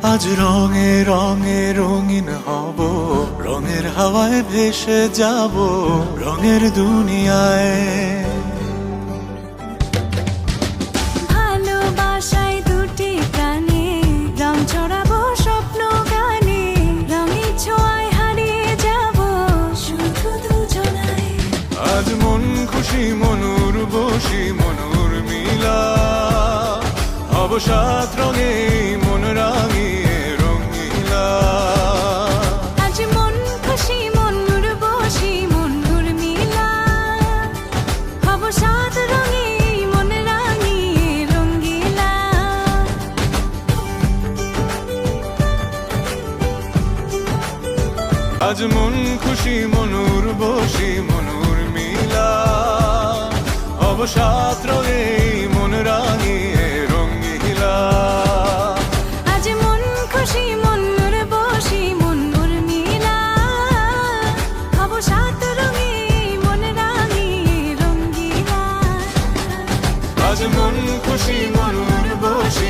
আজ রঙে রঙে রঙিন হব, রঙের হাওয়ায় ভেসে যাব রঙের দুনিয়ায়। ভালোবাসায় দুটি প্রাণে রং ছড়াবো স্বপ্ন গানে, রঙের ছোঁয়ায় হারিয়ে যাব শুধু দুজনায়। আজ মন খুশি মনুর বসি মনুর মিলা, অবসাদ রঙে মন রাঙিয়ে রঙিলা। আজ মন খুশি মনুর বসি মনুর মিলা, অবসাদ রঙে মন রাঙিয়ে রঙ্গিলা। আজ মন খুশি মনুর বসি মনুর মিলা, অবসাদ রঙে মন রাঙিয়ে রঙিলা। আজ মন খুশি মনুর বসি মনুর মিলা, অবসাদ রঙে মন রাঙিয়ে রঙ্গিলা। আজ মন খুশি মনুর বসি